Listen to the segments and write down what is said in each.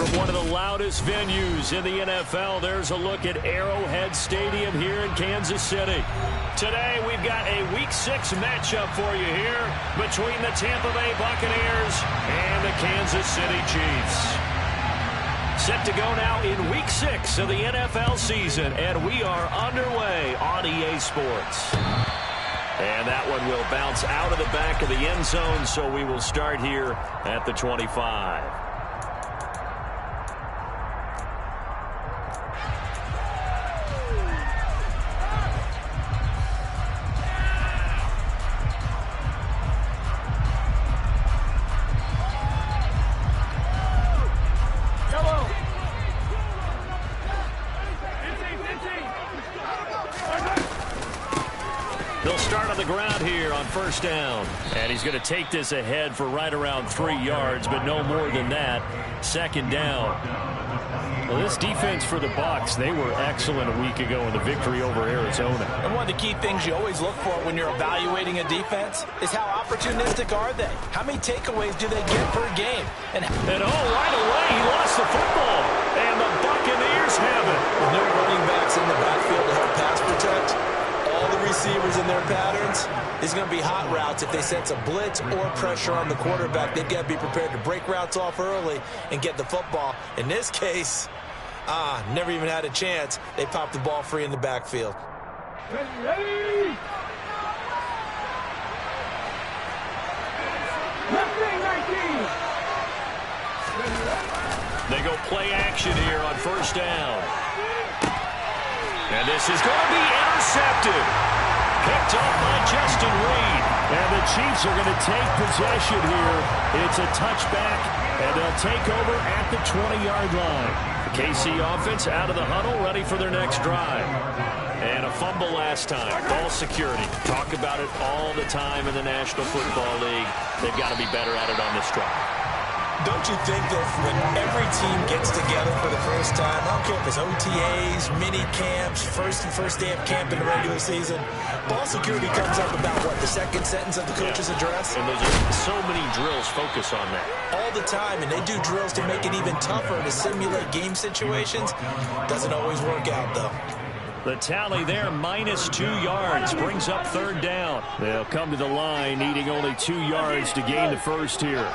From one of the loudest venues in the NFL, there's a look at Arrowhead Stadium here in Kansas City. Today, we've got a Week 6 matchup for you here between the Tampa Bay Buccaneers and the Kansas City Chiefs. Set to go now in Week 6 of the NFL season, and we are underway on EA Sports. And that one will bounce out of the back of the end zone, so we will start here at the 25. They'll start on the ground here on first down. And he's going to take this ahead for right around 3 yards, but no more than that. Second down. Well, this defense for the Bucs, they were excellent a week ago in the victory over Arizona. And one of the key things you always look for when you're evaluating a defense is how opportunistic are they? How many takeaways do they get per game? And right away, he lost the football. And the Buccaneers have it. With no running backs in the backfield to help pass protect, all the receivers in their patterns, is going to be hot routes. If they sense a blitz or pressure on the quarterback, they've got to be prepared to break routes off early and get the football. In this case, never even had a chance. They popped the ball free in the backfield. Ready. They go play action here on first down. And this is going to be intercepted. Picked off by Justin Reed. And the Chiefs are going to take possession here. It's a touchback, and they'll take over at the 20-yard line. The KC offense out of the huddle, ready for their next drive. And a fumble last time. Ball security. Talk about it all the time in the National Football League. They've got to be better at it on this drive. Don't you think that when every team gets together for the first time, I don't care if it's OTAs, mini camps, first day of camp in the regular season, ball security comes up about, what, the second sentence of the coach's address? And there's so many drills focus on that. All the time, and they do drills to make it even tougher to simulate game situations. Doesn't always work out, though. The tally there, -2 yards, brings up third down. They'll come to the line, needing only 2 yards to gain the first here.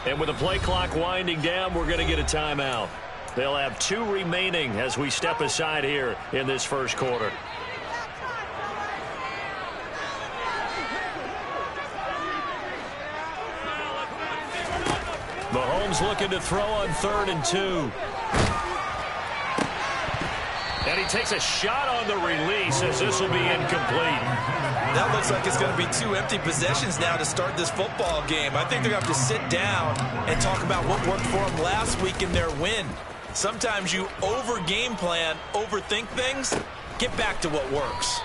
And with the play clock winding down, we're going to get a timeout. They'll have 2 remaining as we step aside here in this first quarter. Mahomes looking to throw on 3rd and 2. And he takes a shot on the release as this will be incomplete. That looks like it's going to be 2 empty possessions now to start this football game. I think they're going to have to sit down and talk about what worked for them last week in their win. Sometimes you over-game plan, overthink things, get back to what works.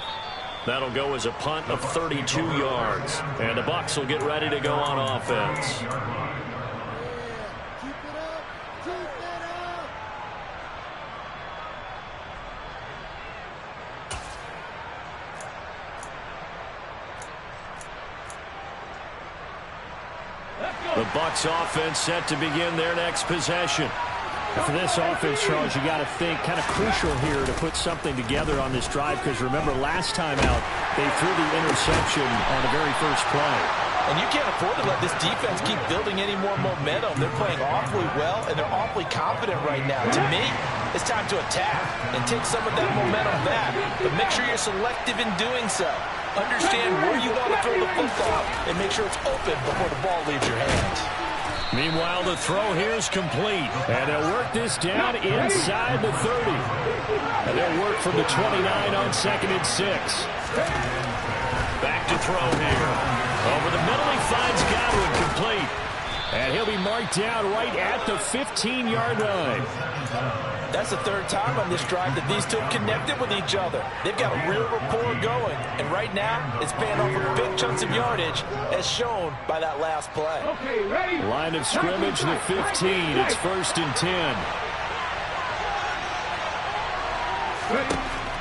That'll go as a punt of 32 yards. And the Bucs will get ready to go on offense. The Bucs offense set to begin their next possession. And for this offense, Charles, you got to think kind of crucial here to put something together on this drive, because remember last time out they threw the interception on the very first play. And you can't afford to let this defense keep building any more momentum. They're playing awfully well, and they're awfully confident right now. To me, it's time to attack and take some of that momentum back. But make sure you're selective in doing so. Understand where you want to throw the football and make sure it's open before the ball leaves your hands. Meanwhile, the throw here is complete. And they'll work this down inside the 30. And they'll work from the 29 on 2nd and 6. Back to throw here. Over the middle, he finds Godwin complete. And he'll be marked down right at the 15-yard line. That's the third time on this drive that these two have connected with each other. They've got a real rapport going. And right now, it's paying off with big chunks of yardage, as shown by that last play. Okay, ready? Line of scrimmage, the 15. It's 1st and 10. Ready?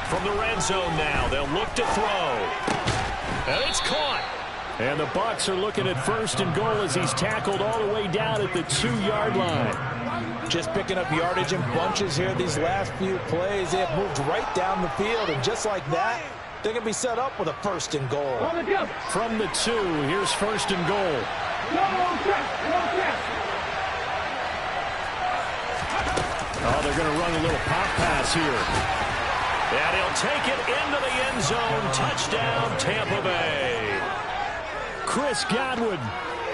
From the red zone now, they'll look to throw. And it's caught. And the Bucs are looking at 1st and goal as he's tackled all the way down at the 2-yard line. Just picking up yardage in bunches here these last few plays. They have moved right down the field, and just like that, they're going to be set up with a 1st and goal. From the 2, here's 1st and goal. Oh, they're going to run a little pop pass here. And he'll take it into the end zone. Touchdown, Tampa Bay. Chris Godwin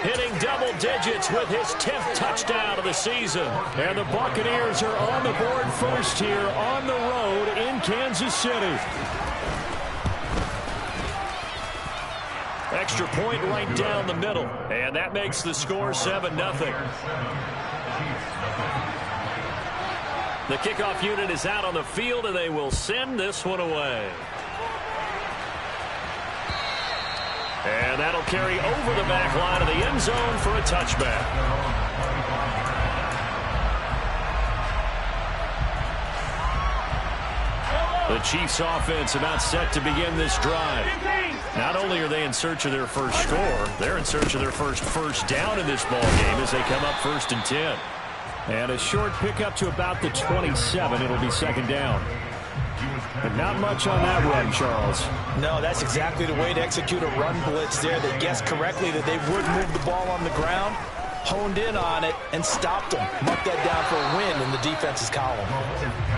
hitting double digits with his 10th touchdown of the season. And the Buccaneers are on the board first here on the road in Kansas City. Extra point right down the middle. And that makes the score 7-0. The kickoff unit is out on the field, and they will send this one away. And that'll carry over the back line of the end zone for a touchback. The Chiefs offense about set to begin this drive. Not only are they in search of their first score, they're in search of their first down in this ball game as they come up 1st and 10. And a short pickup to about the 27. It'll be 2nd down. But not much on that run, Charles. No, that's exactly the way to execute a run blitz there. They guessed correctly that they would move the ball on the ground, honed in on it, and stopped them. Marked that down for a win in the defense's column.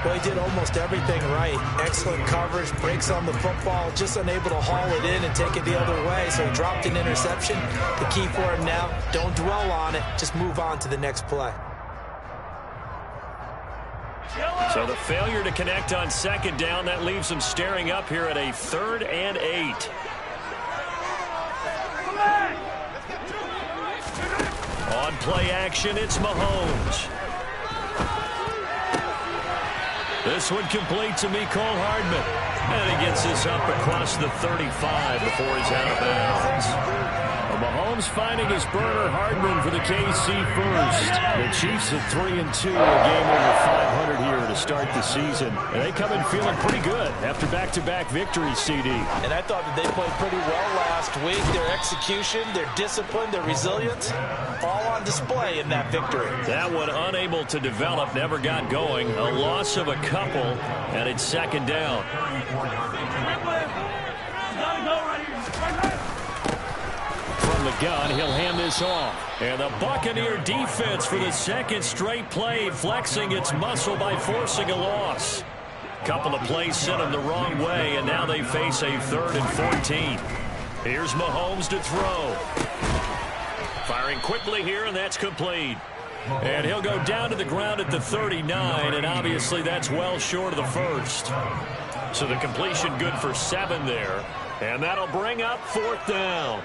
Well, he did almost everything right. Excellent coverage, breaks on the football, just unable to haul it in and take it the other way, so he dropped an interception. The key for him now, don't dwell on it, just move on to the next play. So the failure to connect on 2nd down, that leaves them staring up here at a 3rd and 8. On play action, it's Mahomes. This one complete to Mecole Hardman. And he gets this up across the 35 before he's out of bounds. Mahomes finding his burner, Hardman for the KC first. The Chiefs at 3-2, a game over 500 here to start the season. And they come in feeling pretty good after back-to-back victories, CD. And I thought that they played pretty well last week. Their execution, their discipline, their resilience, all on display in that victory. That one unable to develop, never got going. A loss of a couple, and it's 2nd down. From the gun, he'll hand this off. And the Buccaneer defense for the 2nd straight play, flexing its muscle by forcing a loss. Couple of plays sent them the wrong way, and now they face a 3rd and 14. Here's Mahomes to throw. Firing quickly here, and that's complete. And he'll go down to the ground at the 39, and obviously that's well short of the first. So the completion good for 7 there, and that'll bring up 4th down.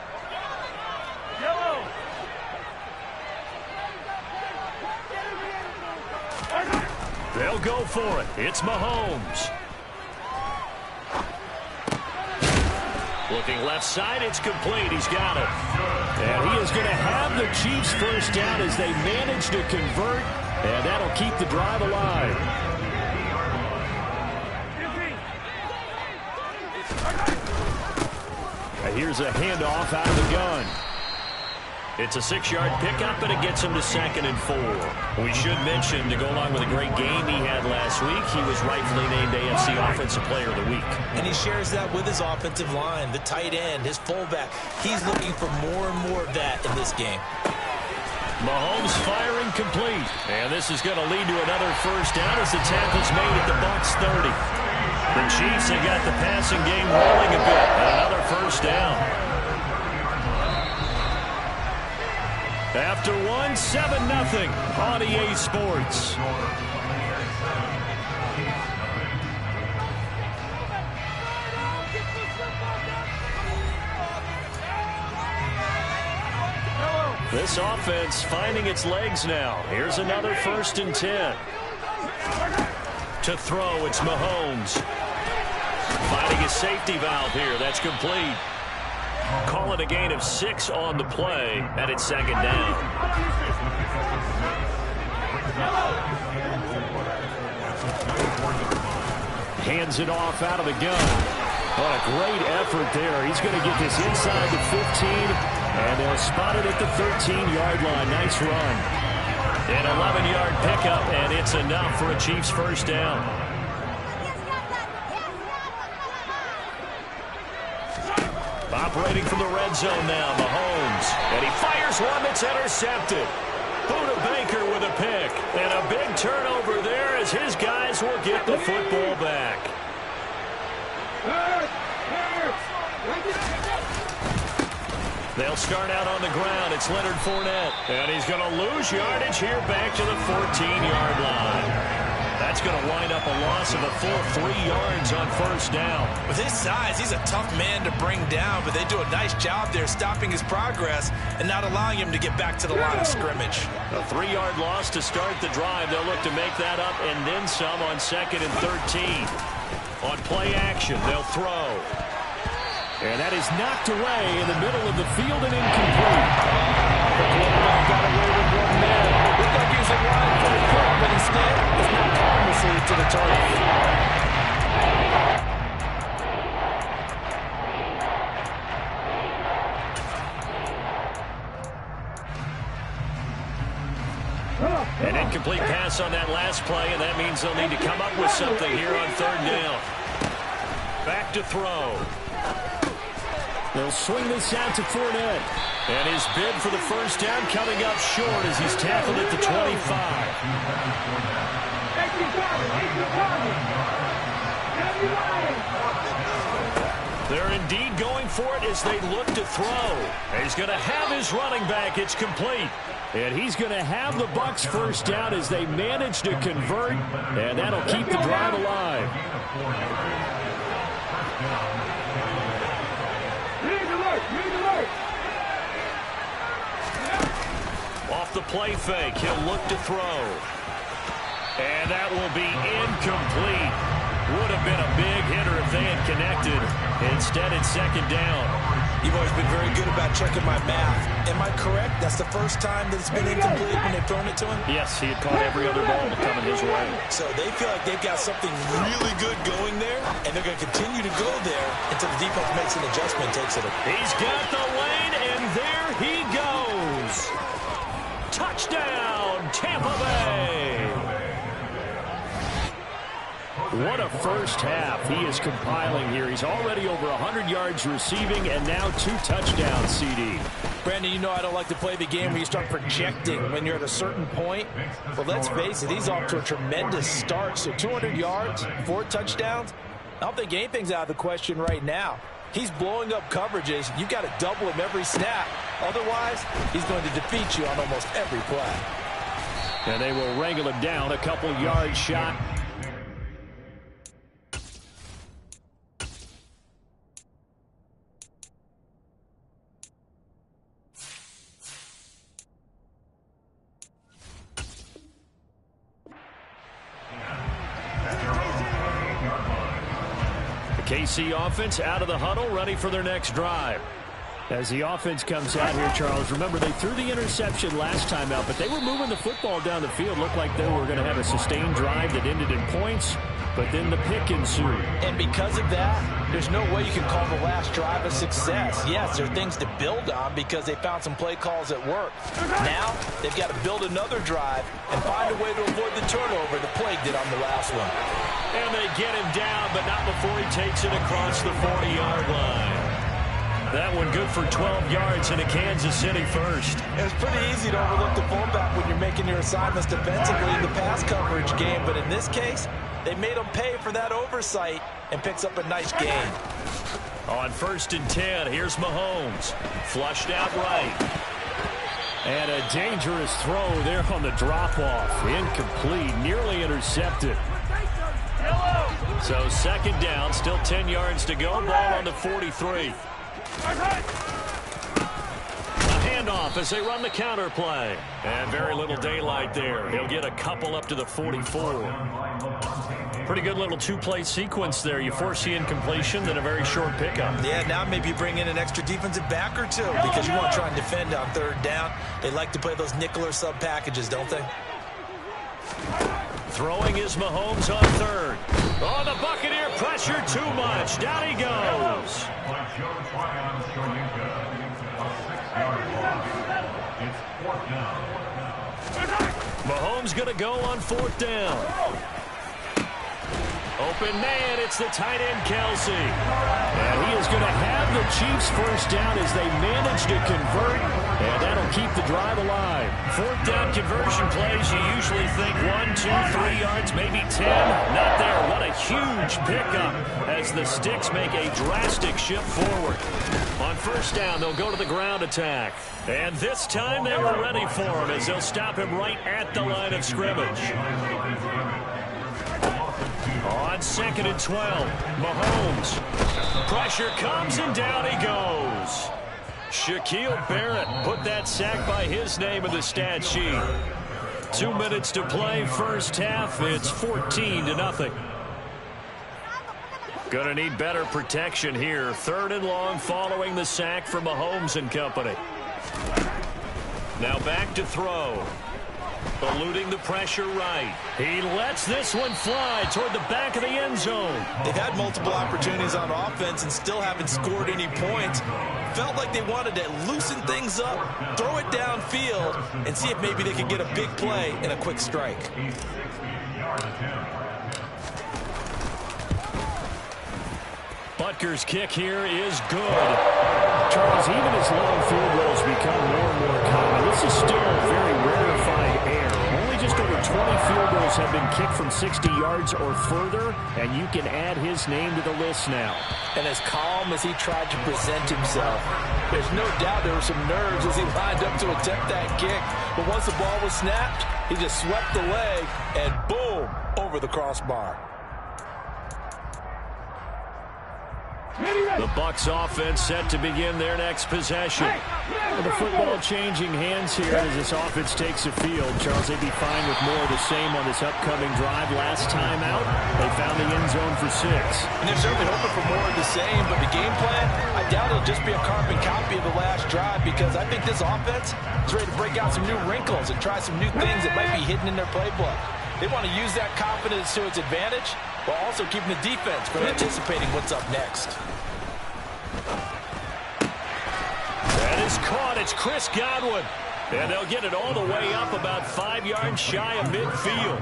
They'll go for it. It's Mahomes. Looking left side, it's complete. He's got it. And he is going to have the Chiefs first down as they manage to convert, and that'll keep the drive alive. And here's a handoff out of the gun. It's a 6-yard pickup, and it gets him to 2nd and 4. We should mention, to go along with a great game he had last week, he was rightfully named AFC Offensive Player of the Week. And he shares that with his offensive line, the tight end, his fullback. He's looking for more and more of that in this game. Mahomes firing complete. And this is going to lead to another first down as the tackle's made at the Bucs 30. The Chiefs have got the passing game rolling a bit, and another first down. After one, 7-0 on EA Sports. This offense finding its legs now. Here's another 1st and 10. To throw, it's Mahomes. Finding his safety valve here. That's complete. Call it a gain of 6 on the play, and it's 2nd down. Hands it off out of the gun. What a great effort there. He's going to get this inside the 15, and they'll spot it at the 13-yard line. Nice run. An 11-yard pickup, and it's enough for a Chiefs 1st down. Operating from the red zone now, Mahomes. And he fires one that's intercepted. Buda Baker with a pick. And a big turnover there as his guys will get the football back. They'll start out on the ground. It's Leonard Fournette. And he's going to lose yardage here back to the 14-yard line. That's going to wind up a loss of a full 3 yards on 1st down. With his size, he's a tough man to bring down, but they do a nice job there stopping his progress and not allowing him to get back to the line of scrimmage. A 3-yard loss to start the drive. They'll look to make that up and then some on 2nd and 13. On play action, they'll throw. And that is knocked away in the middle of the field and incomplete. The quarterback got away with 1 man. Looked like he was in line for the pick, but instead, it's not harmlessly to the target. An incomplete pass on that last play, and that means they'll need to come up with something here on 3rd down. Back to throw. They'll swing this out to Fournette. And his bid for the 1st down coming up short as he's tackled at the 25. They're indeed going for it as they look to throw. He's going to have his running back. It's complete. And he's going to have the Bucs 1st down as they manage to convert. And that'll keep the drive alive. Off the play fake, he'll look to throw. And that will be incomplete. Would have been a big hitter if they had connected. Instead, it's 2nd down. You've always been very good about checking my math. Am I correct? That's the first time that it's been incomplete when they've thrown it to him? Yes, he had caught every other ball coming his way. So they feel like they've got something really good going there, and they're going to continue to go there until the defense makes an adjustment and takes it. He's got the lane, and there he goes. Touchdown, Tampa Bay. What a 1st half he is compiling here. He's already over 100 yards receiving and now 2 touchdowns, CD. Brandon, you know I don't like to play the game where you start projecting when you're at a certain point. But let's face it, he's off to a tremendous start. So 200 yards, 4 touchdowns. I don't think anything's out of the question right now. He's blowing up coverages. You've got to double him every snap. Otherwise, he's going to defeat you on almost every play. And they will wrangle him down a couple yards shot. KC offense out of the huddle, ready for their next drive. As the offense comes out here, Charles, remember they threw the interception last time out, but they were moving the football down the field. Looked like they were going to have a sustained drive that ended in points, but then the pick ensued. And because of that, there's no way you can call the last drive a success. Yes, there are things to build on because they found some play calls that work. Now, they've got to build another drive and find a way to avoid the turnover the Plague did on the last one. And they get him down, but not before he takes it across the 40-yard line. That one good for 12 yards in a Kansas City 1st. It's pretty easy to overlook the fullback when you're making your assignments defensively in the pass coverage game, but in this case, they made him pay for that oversight and picks up a nice gain. On 1st and 10, here's Mahomes. Flushed out right. And a dangerous throw there on the drop-off. Incomplete, nearly intercepted. So 2nd down, still 10 yards to go. Ball on the 43. A handoff handoff as they run the counter play. And very little daylight there. He'll get a couple up to the 44. Pretty good little two-play sequence there. You force the incompletion, then a very short pickup. Yeah, now maybe you bring in an extra defensive back or two because you want to try and defend on third down. They like to play those nickel or sub packages, don't they? Throwing is Mahomes on third. Oh, the Buccaneer pressure too much. Down he goes. Mahomes going to go on fourth down. Open man, it's the tight end, Kelsey. And he is going to have the Chiefs first down as they manage to convert, and that'll keep the drive alive. Fourth down conversion plays, you usually think 1, 2, 3 yards, maybe 10. Not there. What a huge pickup as the Sticks make a drastic shift forward. On first down, they'll go to the ground attack. And this time they were ready for him as they'll stop him right at the line of scrimmage. On 2nd and 12, Mahomes. Pressure comes and down he goes. Shaquille Barrett put that sack by his name in the stat sheet. 2 minutes to play, first half. It's 14-0. Gonna need better protection here. 3rd and long following the sack from Mahomes and company. Now back to throw. Eluding the pressure right. He lets this one fly toward the back of the end zone. They've had multiple opportunities on offense and still haven't scored any points. Felt like they wanted to loosen things up, throw it downfield, and see if maybe they could get a big play and a quick strike. Butker's kick here is good. Charles, even as long field goals become more and more common, this is still a very rarefied air. Only just over 20 field goals have been kicked from 60 yards or further, and you can add his name to the list now. And as calm as he tried to present himself, there's no doubt there were some nerves as he lined up to attempt that kick. But once the ball was snapped, he just swept the leg and boom, over the crossbar. The Bucs offense set to begin their next possession. Well, the football changing hands here as this offense takes the field. Charles, they'd be fine with more of the same on this upcoming drive. Last time out, they found the end zone for 6. And they're certainly hoping for more of the same, but the game plan, I doubt it'll just be a carbon copy of the last drive because I think this offense is ready to break out some new wrinkles and try some new things that might be hidden in their playbook. They want to use that confidence to its advantage while also keeping the defense from anticipating what's up next. That is caught. It's Chris Godwin. And they'll get it all the way up about 5 yards shy of midfield.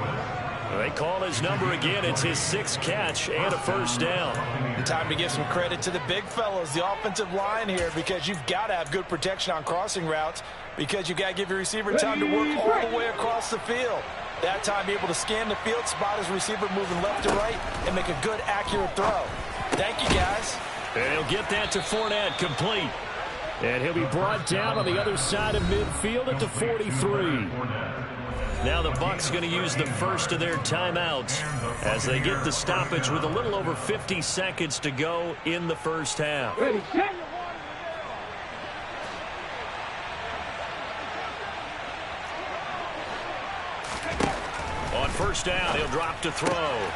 They call his number again. It's his 6th catch and a first down. And time to give some credit to the big fellows, the offensive line here, because you've got to have good protection on crossing routes because you've got to give your receiver time to work all the way across the field. That time, be able to scan the field, spot his receiver moving left to right, and make a good, accurate throw. Thank you, guys. And he'll get that to Fournette, complete. And he'll be brought down on the other side of midfield at the 43. Now the Bucs going to use the first of their timeouts as they get the stoppage with a little over 50 seconds to go in the first half. On first down, he'll drop to throw.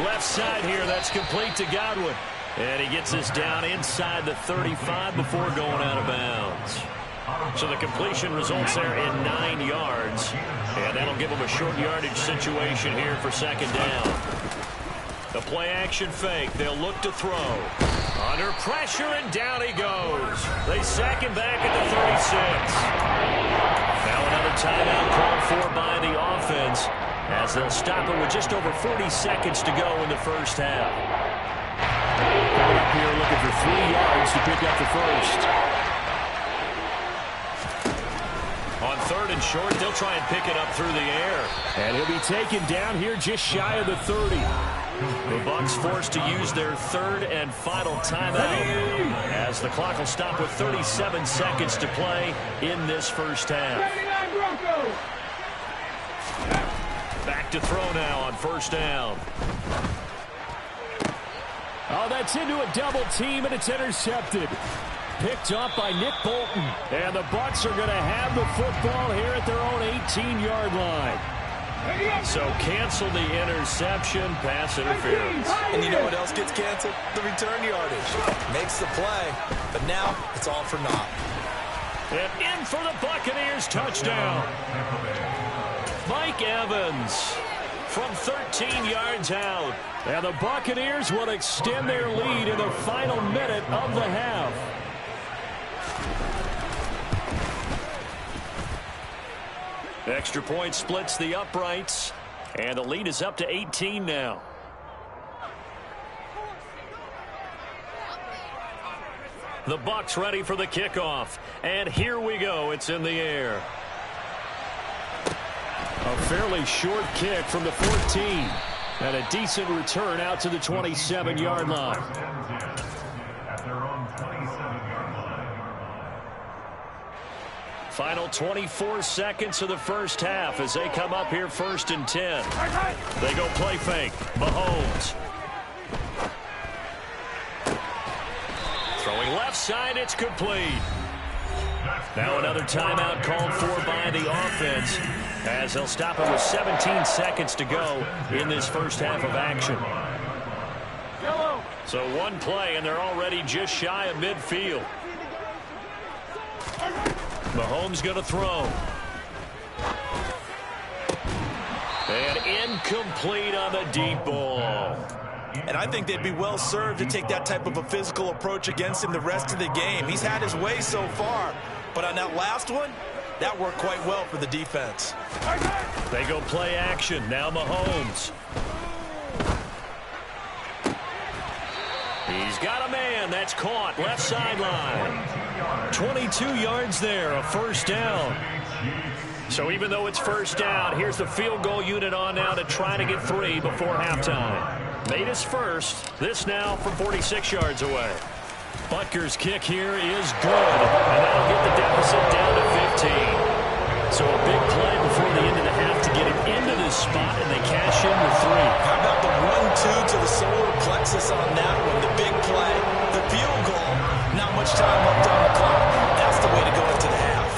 Left side here, that's complete to Godwin. And he gets this down inside the 35 before going out of bounds. So the completion results there in 9 yards. And that'll give him a short yardage situation here for second down. The play action fake. They'll look to throw. Under pressure, and down he goes. They sack him back at the 36. Now another timeout called for by the offense as they'll stop it with just over 40 seconds to go in the first half. Coming up here looking for 3 yards to pick up the first. On 3rd and short, they'll try and pick it up through the air. And he'll be taken down here just shy of the 30. The Bucs forced to use their 3rd and final timeout as the clock will stop with 37 seconds to play in this first half. Back to throw now on first down. Oh, that's into a double team, and it's intercepted. picked up by Nick Bolton. And the Bucs are going to have the football here at their own 18-yard line. So cancel the interception, pass interference. And you know what else gets canceled? The return yardage. Makes the play, but now it's all for naught. And in for the Buccaneers, touchdown. Mike Evans from 13 yards out. And the Buccaneers will extend their lead in the final minute of the half. Extra point splits the uprights, and the lead is up to 18 now. The Bucs ready for the kickoff, and here we go. It's in the air. A fairly short kick from the 14, and a decent return out to the 27-yard line. Final 24 seconds of the first half as they come up here 1st and 10. They go play fake. Mahomes. Throwing left side, it's complete. Now another timeout called for by the offense as they'll stop it with 17 seconds to go in this first half of action. So one play, and they're already just shy of midfield. Mahomes going to throw. And incomplete on the deep ball. And I think they'd be well served to take that type of a physical approach against him the rest of the game. He's had his way so far, but on that last one, that worked quite well for the defense. They go play action. Now Mahomes. He's got a man. That's caught. Left sideline. 22 yards there. A first down. So even though it's first down, here's the field goal unit on now to try to get 3 before halftime. Made his first. This now from 46 yards away. Butker's kick here is good. And that'll get the deficit down to 15. So a big play before the end of the half to get him into this spot, and they cash in the 3. How about the 1-2 to the solar plexus on that one? The big play, the field goal, not much time left on the clock. That's the way to go into the half.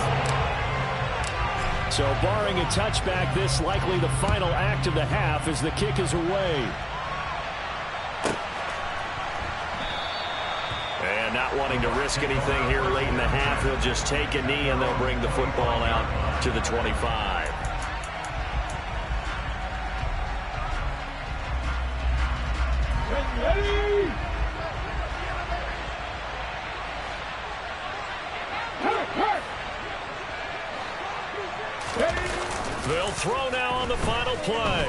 So barring a touchback, this likely the final act of the half as the kick is away. And not wanting to risk anything here late in the half, he'll just take a knee and they'll bring the football out to the 25. Ready? They'll throw now on the final play.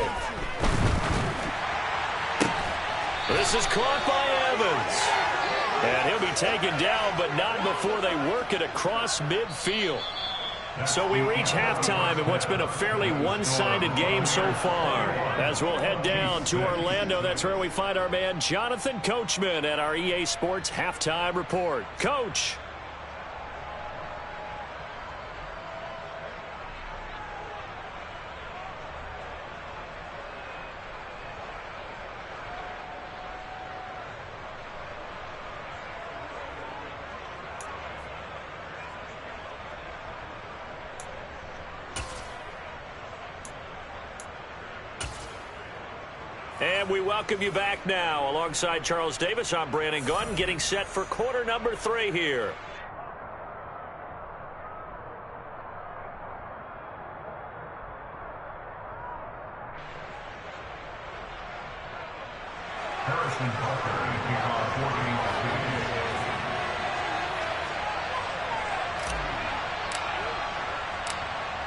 This is caught by Evans. And he'll be taken down, but not before they work it across midfield. So we reach halftime in what's been a fairly one-sided game so far. As we'll head down to Orlando, that's where we find our man Jonathan Coachman at our EA Sports Halftime Report. Coach. And we welcome you back now. Alongside Charles Davis, I'm Brandon Gunn, getting set for quarter number 3 here.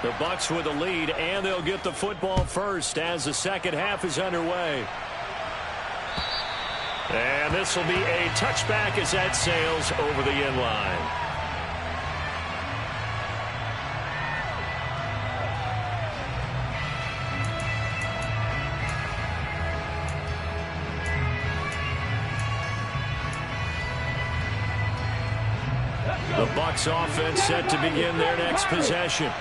The Bucs with a lead, and they'll get the football first as the second half is underway. And this will be a touchback as that sails over the end line. The Bucs offense set to begin their next possession.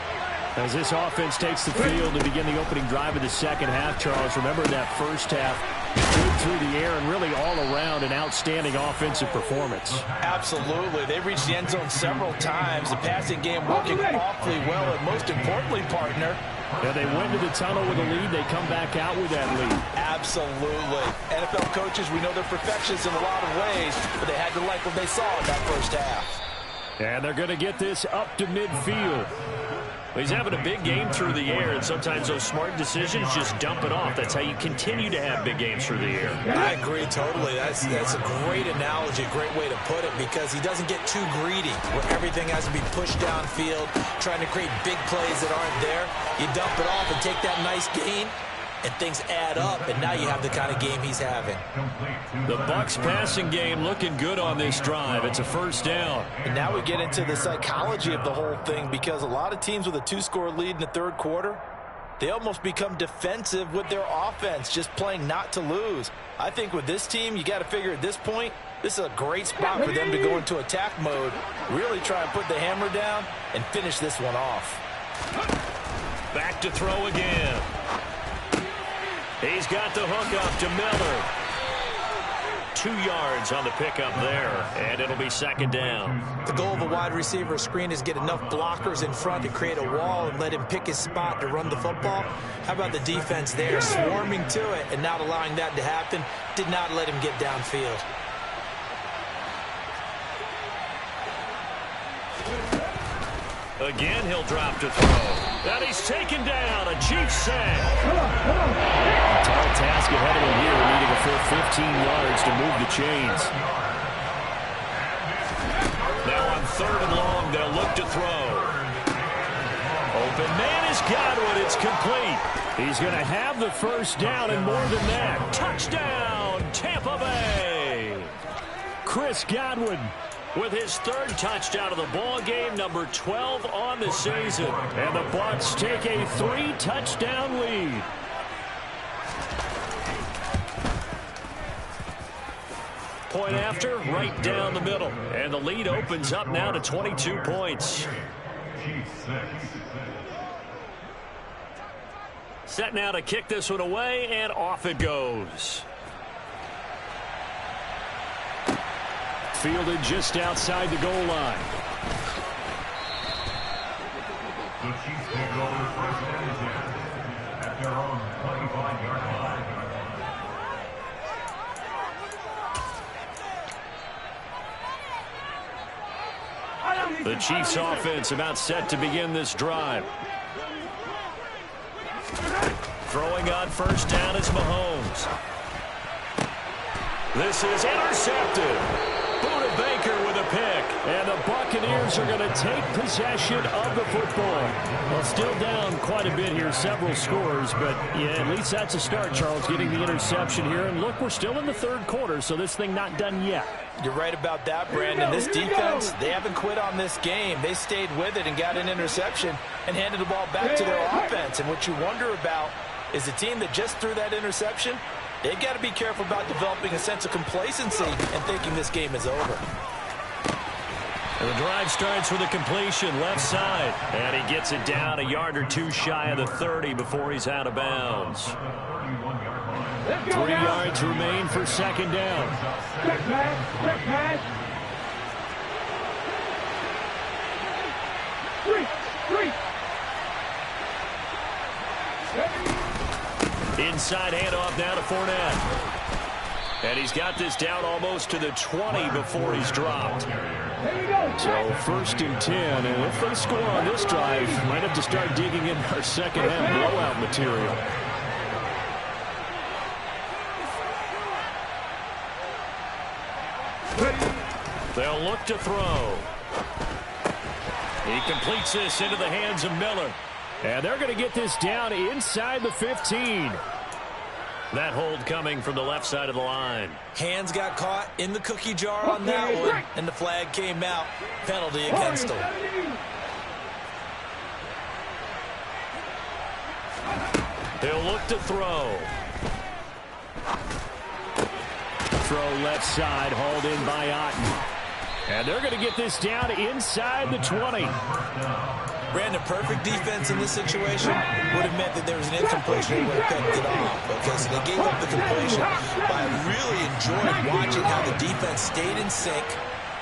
As this offense takes the field to begin the opening drive of the second half, Charles, remember in that first half, Good through the air and really all around an outstanding offensive performance. Absolutely. They've reached the end zone several times. The passing game working awfully well, and most importantly, partner, yeah, they went to the tunnel with a lead. They come back out with that lead. absolutely. NFL coaches, we know they're perfectionists in a lot of ways, but they had to like what they saw in that first half. And they're going to get this up to midfield. He's having a big game through the air, and sometimes those smart decisions just dump it off. That's how you continue to have big games through the air. I agree totally. That's a great analogy, a great way to put it, because he doesn't get too greedy where everything has to be pushed downfield, trying to create big plays that aren't there. You dump it off and take that nice gain, and things add up, and now you have the kind of game he's having. The Bucs passing game looking good on this drive. It's a first down. And now we get into the psychology of the whole thing, because a lot of teams with a 2-score lead in the third quarter, they almost become defensive with their offense, just playing not to lose. I think with this team, you got to figure at this point, this is a great spot for them to go into attack mode, really try and put the hammer down and finish this one off. Back to throw again. He's got the hook up to Miller. 2 yards on the pickup there, and it'll be second down. The goal of a wide receiver screen is get enough blockers in front to create a wall and let him pick his spot to run the football. How about the defense there, swarming to it and not allowing that to happen? Did not let him get downfield. Again, he'll drop to throw. And he's taken down. A Chiefs sack. Tall task ahead of him here, needing a full 15 yards to move the chains. Now on 3rd and long, they'll look to throw. Open man is Godwin. It's complete. He's going to have the first down and more than that. Touchdown, Tampa Bay. Chris Godwin with his 3rd touchdown of the ball game, number 12 on the season. And the Bucs take a 3-touchdown lead. Point after, right down the middle. And the lead opens up now to 22 points. Set now to kick this one away, and off it goes. Fielded just outside the goal line. The Chiefs take it over first and 10 at their own 25-yard line. The Chiefs offense about set to begin this drive. Throwing on first down is Mahomes. This is intercepted. Buda Baker with a pick. And the Buccaneers are going to take possession of the football. Well, still down quite a bit here, several scores, but yeah, at least that's a start, Charles, getting the interception here. And look, we're still in the third quarter, so this thing not done yet. You're right about that, Brandon. This defense, they haven't quit on this game. They stayed with it and got an interception and handed the ball back to their offense. And what you wonder about is the team that just threw that interception, they've got to be careful about developing a sense of complacency and thinking this game is over. And the drive starts with a completion left side. And he gets it down a yard or two shy of the 30 before he's out of bounds. 3 yards remain for second down. Quick pass. Inside handoff now to Fournette. And he's got this down almost to the 20 before he's dropped. So first and 10, and if they score on this drive, might have to start digging in our second half blowout material. They'll look to throw. He completes this into the hands of Miller. And they're going to get this down inside the 15. That hold coming from the left side of the line. Hands got caught in the cookie jar on that one, and the flag came out. Penalty against him. They'll look to throw. Throw left side, hauled in by Otten. And they're going to get this down inside the 20. Brandon, perfect defense in this situation would have meant that there was an incompletion. They would have picked it off. Okay, so they gave up the completion. But I really enjoyed watching how the defense stayed in sync,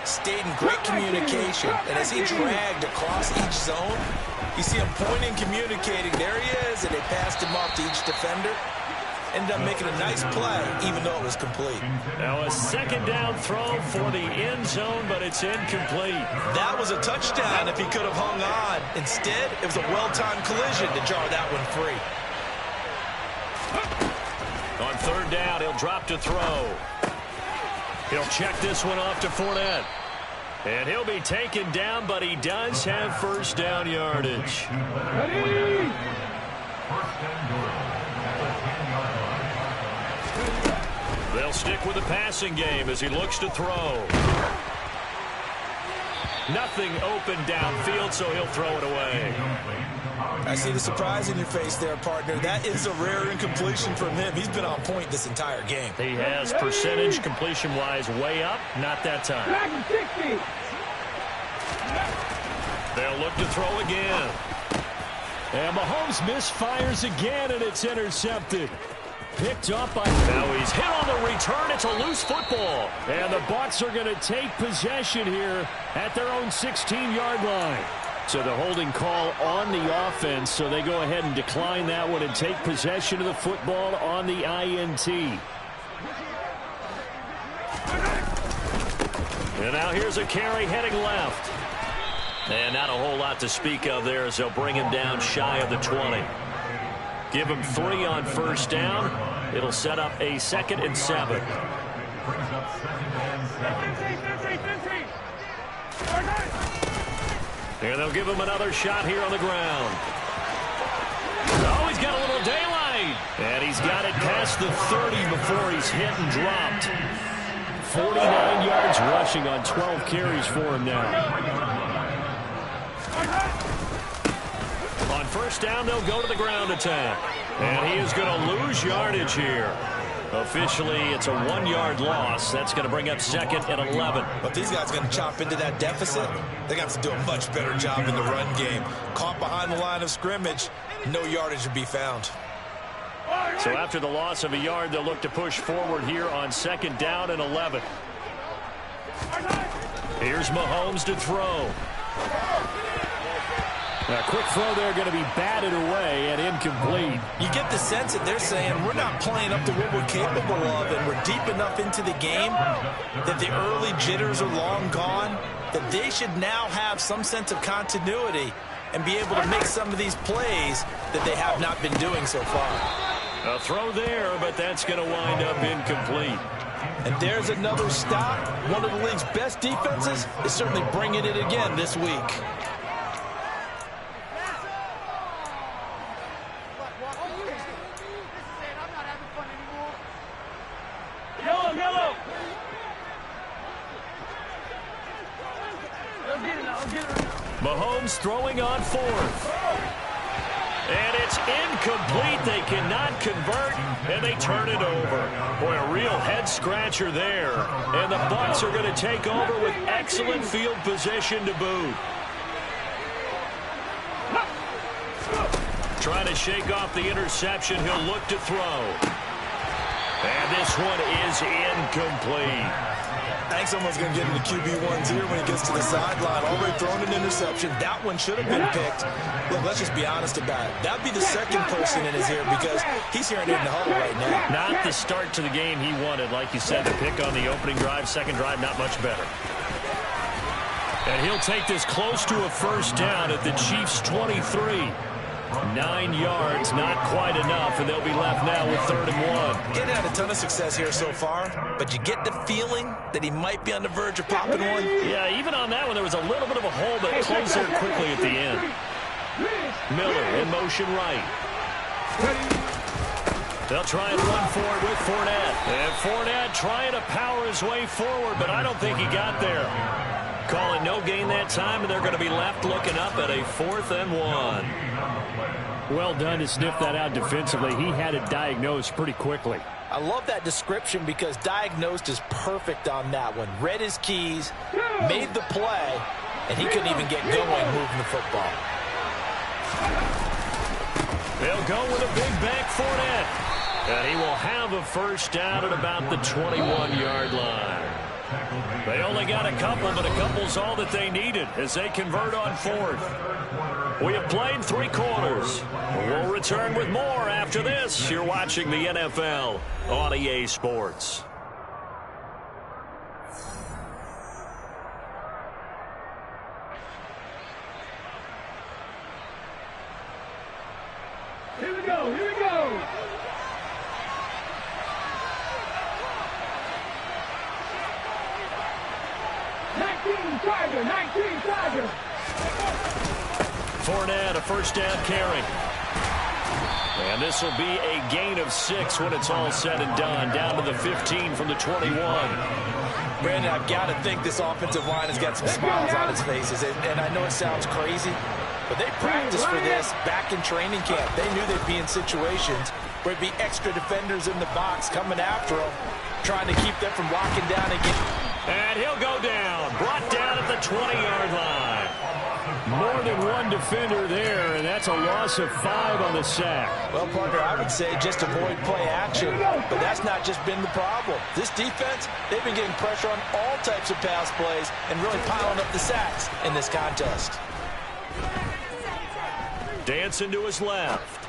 stayed in great communication. And as he dragged across each zone, you see him pointing, communicating. There he is, and they passed him off to each defender. Ended up making a nice play, even though it was complete. Now a second down throw for the end zone, but it's incomplete. That was a touchdown if he could have hung on. Instead, it was a well-timed collision to jar that one free. On third down, he'll drop to throw. He'll check this one off to Fournette. And he'll be taken down, but he does have first down yardage. They'll stick with the passing game as he looks to throw. Nothing open downfield, so he'll throw it away. I see the surprise in your face there, partner. That is a rare incompletion from him. He's been on point this entire game. He has percentage completion-wise way up, not that time. They'll look to throw again. And Mahomes misfires again, and it's intercepted. Picked up by... Now he's hit on the return. It's a loose football. And the Bucs are going to take possession here at their own 16-yard line. So the holding call on the offense, so they go ahead and decline that one and take possession of the football on the INT. And now here's a carry heading left. And not a whole lot to speak of there as they'll bring him down shy of the 20. Give him 3 on first down. It'll set up a 2nd and 7. And they'll give him another shot here on the ground. Oh, he's got a little daylight. And he's got it past the 30 before he's hit and dropped. 49 yards rushing on 12 carries for him now. On first down, they'll go to the ground attack. And he is going to lose yardage here. Officially, it's a 1-yard loss. That's going to bring up 2nd and 11. But these guys are going to chop into that deficit. They're going to have to do a much better job in the run game. Caught behind the line of scrimmage, no yardage to be found. So after the loss of a yard, they'll look to push forward here on 2nd down and 11. Here's Mahomes to throw. A quick throw there going to be batted away and incomplete. You get the sense that they're saying we're not playing up to what we're capable of, and we're deep enough into the game that the early jitters are long gone, that they should now have some sense of continuity and be able to make some of these plays that they have not been doing so far. A throw there, but that's going to wind up incomplete. And there's another stop. One of the league's best defenses is certainly bringing it again this week. Mahomes throwing on 4th. And it's incomplete. They cannot convert, and they turn it over. Boy, a real head-scratcher there. And the Bucs are going to take over with excellent field position to boot. Trying to shake off the interception. He'll look to throw. And this one is incomplete. I think someone's going to get into QB1's ear when he gets to the sideline. Already thrown an interception. That one should have been picked. Look, let's just be honest about it. That would be the second person in his ear because he's hearing it in the huddle right now. Not the start to the game he wanted. Like you said, the pick on the opening drive, second drive, not much better. And he'll take this close to a first down at the Chiefs' 23. 9 yards, not quite enough, and they'll be left now with 3rd and 1. Didn't have a ton of success here so far, but you get the feeling that he might be on the verge of popping one. Yeah, even on that one, there was a little bit of a hole, but it closed there quickly at the end. Miller in motion right. They'll try and run forward with Fournette. And Fournette trying to power his way forward, but I don't think he got there. Call it no gain that time, and they're going to be left looking up at a 4th and 1. Well done to sniff that out defensively. He had it diagnosed pretty quickly. I love that description because diagnosed is perfect on that one. Read his keys, made the play, and he couldn't even get going moving the football. They'll go with a big back Fournette. And he will have a first down at about the 21-yard line. They only got a couple, but a couple's all that they needed as they convert on fourth. We have played 3 quarters. We'll return with more after this. You're watching the NFL on EA Sports. Here we go, here we go. Tiger, 19 Tiger. Fournette, a first down carry. And this will be a gain of 6 when it's all said and done. Down to the 15 from the 21. Brandon, I've got to think this offensive line has got some smiles on its faces. And I know it sounds crazy, but they practiced for this back in training camp. They knew they'd be in situations where it'd be extra defenders in the box coming after them, trying to keep them from locking down and getting... And he'll go down. Brought down at the 20-yard line. More than one defender there, and that's a loss of 5 on the sack. Well, partner, I would say just avoid play action, but that's not just been the problem. This defense, they've been getting pressure on all types of pass plays and really piling up the sacks in this contest. Dancing to his left.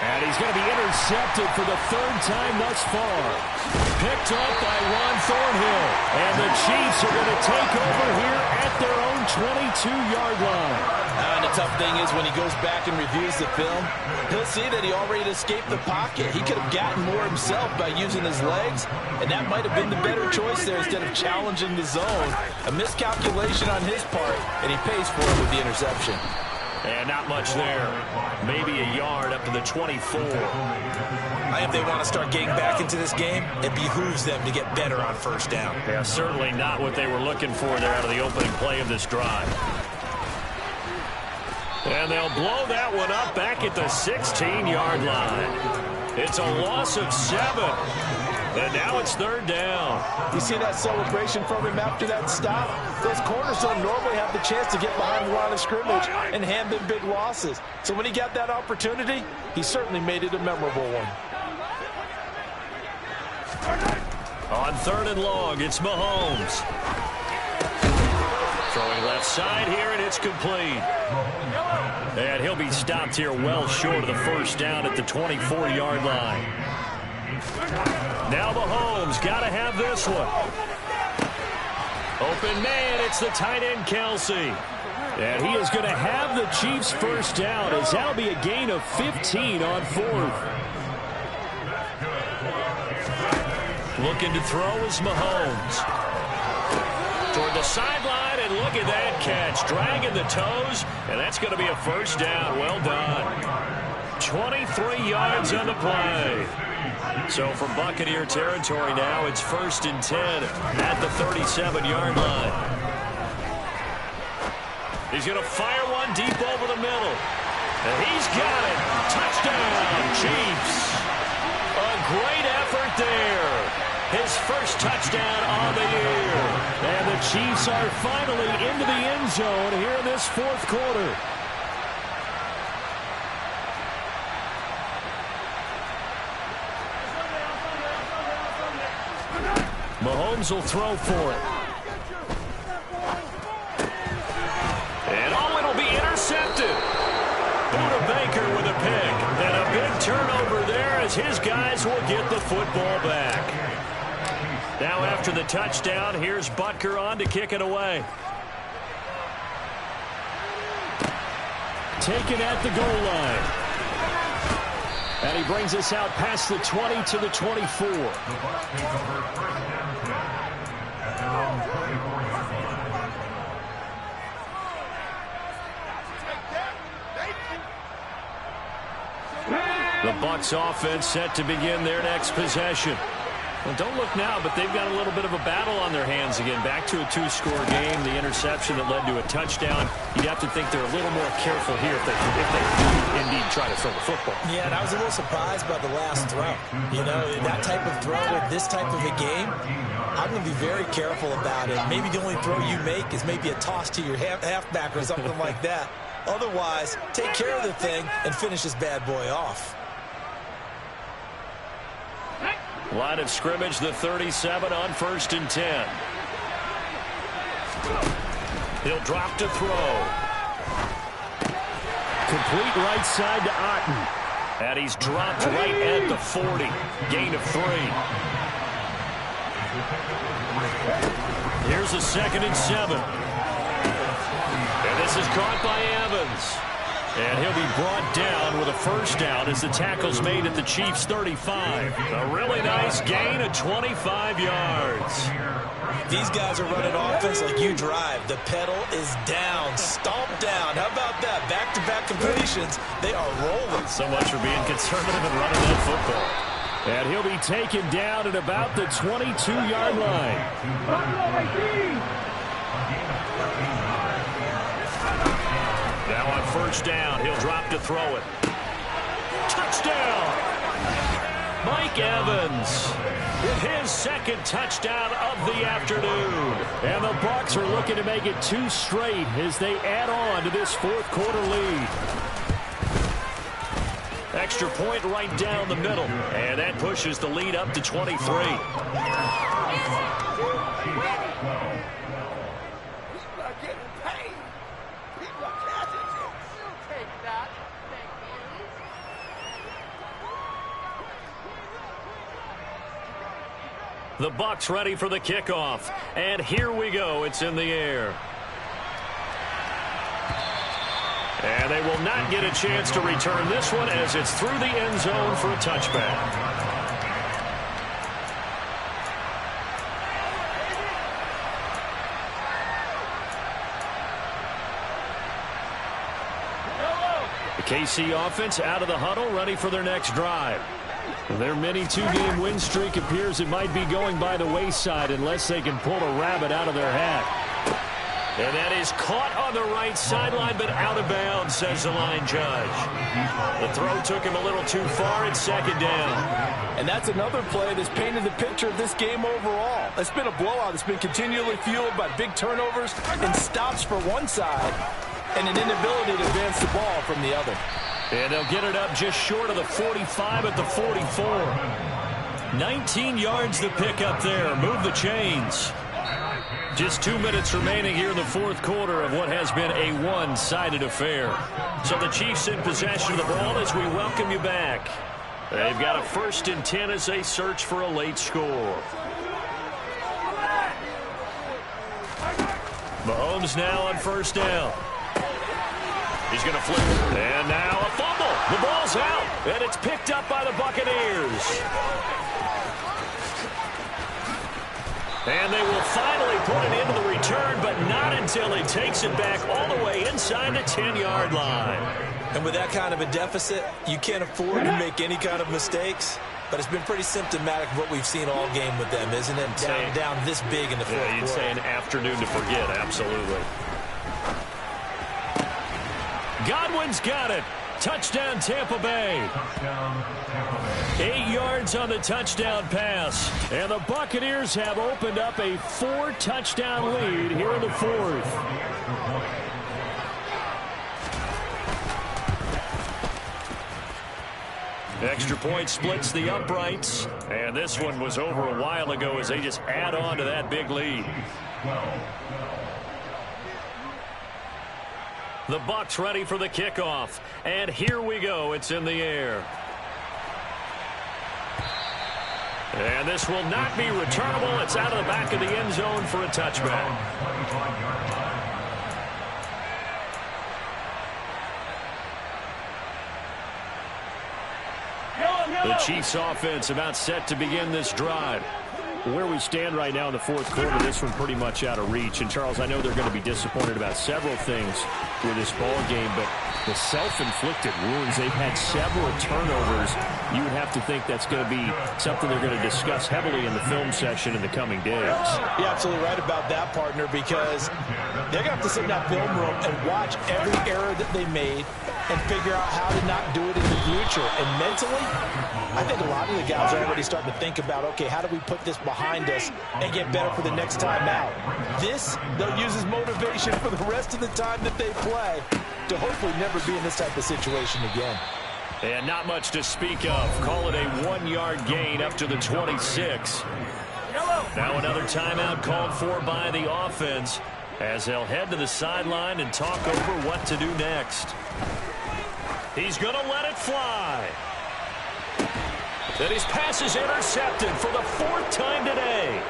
And he's going to be intercepted for the 3rd time thus far. Picked up by Ron Thornhill. And the Chiefs are going to take over here at their own 22-yard line. And the tough thing is when he goes back and reviews the film, he'll see that he already escaped the pocket. He could have gotten more himself by using his legs, and that might have been the better choice there instead of challenging the zone. A miscalculation on his part, and he pays for it with the interception. And not much there. Maybe a yard up to the 24. If they want to start getting back into this game, it behooves them to get better on first down. Yeah, certainly not what they were looking for there out of the opening play of this drive. And they'll blow that one up back at the 16-yard line. It's a loss of 7. And now it's 3rd down. You see that celebration from him after that stop? Those corners don't normally have the chance to get behind the line of scrimmage and hand them big losses. So when he got that opportunity, he certainly made it a memorable one. On 3rd and long, it's Mahomes. Throwing left side here, and it's complete. And he'll be stopped here well short of the first down at the 24-yard line. Now Mahomes got to have this one. Open man, it's the tight end Kelsey. And he is going to have the Chiefs first down as that'll be a gain of 15 on 4th. Looking to throw is Mahomes. Toward the sideline, and look at that catch. Dragging the toes, and that's going to be a first down. Well done. 23 yards on the play. So from Buccaneer territory now, it's 1st and 10 at the 37-yard line. He's going to fire one deep over the middle. And he's got it. Touchdown, Chiefs. A great effort there. His first touchdown on the year. And the Chiefs are finally into the end zone here in this 4th quarter. Mahomes will throw for it. And it'll be intercepted. Buda Baker with a pick. And a big turnover there as his guys will get the football back. Now after the touchdown, here's Butker on to kick it away. Taken at the goal line. And he brings us out past the 20 to the 24. The Bucs offense set to begin their next possession. Well, don't look now, but they've got a little bit of a battle on their hands again. Back to a 2-score game. The interception that led to a touchdown. You'd have to think they're a little more careful here if they indeed try to throw the football. Yeah, and I was a little surprised by the last throw. You know, that type of throw with this type of a game, I'm going to be very careful about it. Maybe the only throw you make is maybe a toss to your halfback or something like that. Otherwise, take care of the thing and finish this bad boy off. Line of scrimmage, the 37 on 1st and 10. He'll drop to throw. Complete right side to Otten. And he's dropped right at the 40. Gain of 3. Here's a 2nd and 7. And this is caught by Evans. And he'll be brought down with a first down as the tackle's made at the Chiefs' 35. A really nice gain of 25 yards. These guys are running offense like you drive. The pedal is down, stomped down. How about that? Back-to-back completions. They are rolling. So much for being conservative and running that football. And he'll be taken down at about the 22-yard line. Now on first down, he'll drop to throw it. Touchdown! Mike Evans with his 2nd touchdown of the afternoon. And the Bucs are looking to make it 2 straight as they add on to this 4th quarter lead. Extra point right down the middle. And that pushes the lead up to 23. The Bucs ready for the kickoff. And here we go. It's in the air. And they will not get a chance to return this one as it's through the end zone for a touchback. The KC offense out of the huddle, ready for their next drive. Their mini 2-game win streak appears it might be going by the wayside unless they can pull a rabbit out of their hat. And that is caught on the right sideline, but out of bounds, says the line judge. The throw took him a little too far. It's 2nd down. And that's another play that's painted the picture of this game overall. It's been a blowout. It's been continually fueled by big turnovers and stops for one side and an inability to advance the ball from the other. And they'll get it up just short of the 45 at the 44. 19 yards to pick up there. Move the chains. Just 2 minutes remaining here in the 4th quarter of what has been a one-sided affair. So the Chiefs in possession of the ball as we welcome you back. They've got a 1st and 10 as they search for a late score. Mahomes now on first down. He's going to flip it. And now a fumble. The ball's out. And it's picked up by the Buccaneers. And they will finally put it into the return, but not until he takes it back all the way inside the 10-yard line. And with that kind of a deficit, you can't afford to make any kind of mistakes. But it's been pretty symptomatic of what we've seen all game with them, isn't it? Down this big in the 4th quarter. You'd say an afternoon to forget, absolutely. Godwin's got it. Touchdown, Tampa Bay. 8 yards on the touchdown pass. And the Buccaneers have opened up a 4-touchdown lead here in the 4th. Extra point splits the uprights. And this one was over a while ago as they just add on to that big lead. The Bucs ready for the kickoff. And here we go. It's in the air. And this will not be returnable. It's out of the back of the end zone for a touchback. The Chiefs offense about set to begin this drive. Where we stand right now in the 4th quarter, this one pretty much out of reach. And, Charles, I know they're going to be disappointed about several things with this ball game, but the self-inflicted wounds, they've had several turnovers. You would have to think that's going to be something they're going to discuss heavily in the film session in the coming days. You're absolutely right about that, partner, because they're going to have to sit in that film room and watch every error that they made and figure out how to not do it in the future. And mentally, I think a lot of the guys are already starting to think about, okay, how do we put this behind us and get better for the next time out? This, they'll use as motivation for the rest of the time that they play. to hopefully never be in this type of situation again. And not much to speak of. Call it a 1-yard gain up to the 26. Now another timeout called for by the offense as they'll head to the sideline and talk over what to do next. He's going to let it fly. And his pass is intercepted for the 4th time today.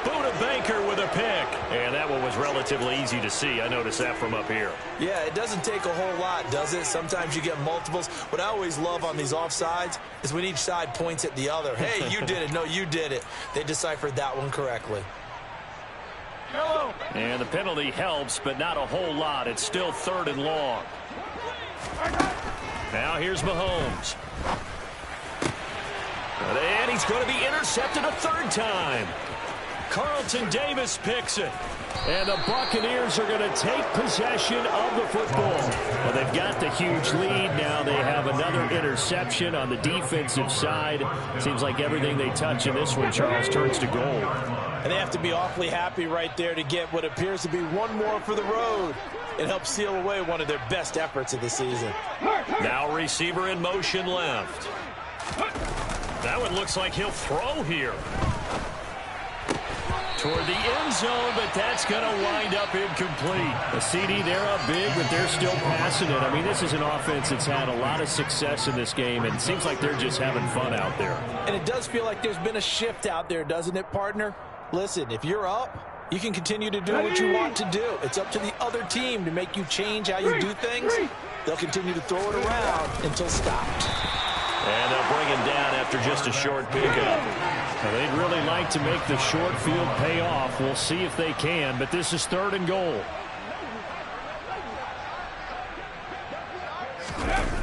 Buda Baker with a pick. And that one was relatively easy to see. I noticed that from up here. Yeah, it doesn't take a whole lot, does it? Sometimes you get multiples. What I always love on these offsides is when each side points at the other. Hey, you did it. No, you did it. They deciphered that one correctly. And the penalty helps, but not a whole lot. It's still 3rd and long. Now here's Mahomes. And he's going to be intercepted a 3rd time. Carlton Davis picks it. And the Buccaneers are going to take possession of the football. Well, they've got the huge lead. Now they have another interception on the defensive side. Seems like everything they touch in this one, Charles, turns to gold. And they have to be awfully happy right there to get what appears to be one more for the road. It helps seal away one of their best efforts of the season. Now receiver in motion left. That one looks like he'll throw here. Toward the end zone, but that's going to wind up incomplete. The CD, they're up big, but they're still passing it. I mean, this is an offense that's had a lot of success in this game, and it seems like they're just having fun out there. And it does feel like there's been a shift out there, doesn't it, partner? Listen, if you're up, you can continue to do what you want to do. It's up to the other team to make you change how you do things. They'll continue to throw it around until stopped. And they'll bring him down after just a short pickup. Now, they'd really like to make the short field pay off. We'll see if they can, but this is 3rd and goal.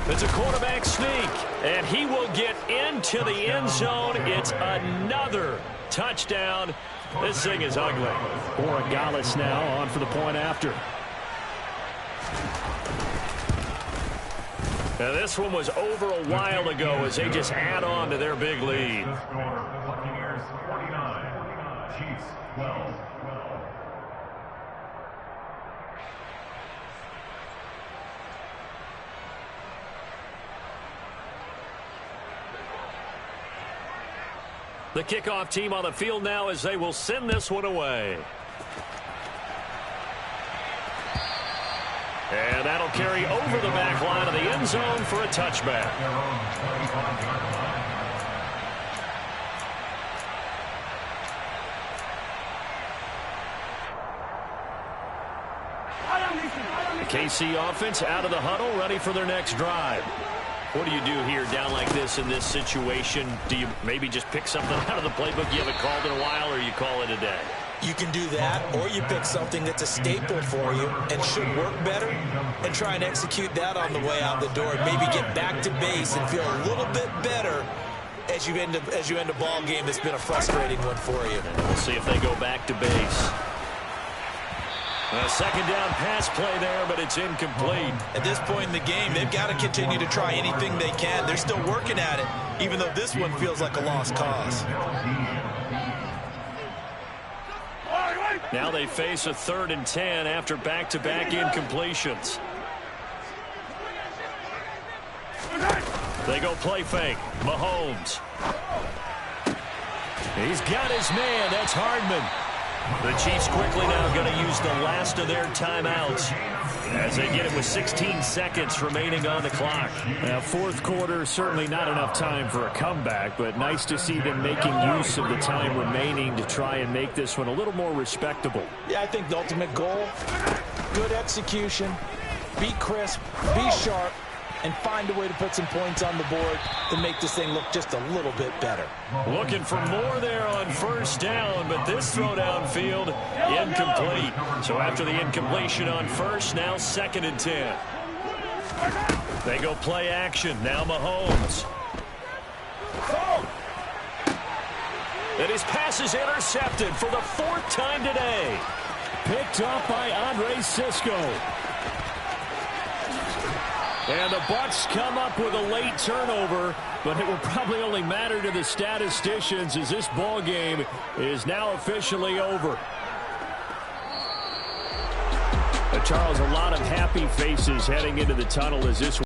It's a quarterback sneak, and he will get into the end zone. It's another touchdown. This thing is ugly. Borregales now on for the point after. Now, this one was over a while ago as they just add on to their big lead. Buccaneers 49, Chiefs 12. The kickoff team on the field now as they will send this one away. And that'll carry over the back line of the end zone for a touchback. The KC offense out of the huddle, ready for their next drive. What do you do here down like this in this situation? Do you maybe just pick something out of the playbook you haven't called in a while, or you call it a day? You can do that, or you pick something that's a staple for you and should work better and try and execute that on the way out the door and maybe get back to base and feel a little bit better as you end a ball game that's been a frustrating one for you. We'll see if they go back to base. A second down pass play there, but it's incomplete. At this point in the game, they've got to continue to try anything they can. They're still working at it, even though this one feels like a lost cause. Now they face a 3rd and 10 after back-to-back incompletions. They go play fake. Mahomes. He's got his man. That's Hardman. The Chiefs quickly now going to use the last of their timeouts as they get it with 16 seconds remaining on the clock. Now, 4th quarter, certainly not enough time for a comeback, but nice to see them making use of the time remaining to try and make this one a little more respectable. Yeah, I think the ultimate goal, good execution, be crisp, be sharp, and find a way to put some points on the board to make this thing look just a little bit better. Looking for more there on 1st down, but this throw downfield incomplete. So after the incompletion on 1st, now 2nd and 10. They go play action. Now Mahomes. And his pass is intercepted for the 4th time today. Picked up by Andre Sisco. And the Bucs come up with a late turnover, but it will probably only matter to the statisticians as this ball game is now officially over. Charles, a lot of happy faces heading into the tunnel as this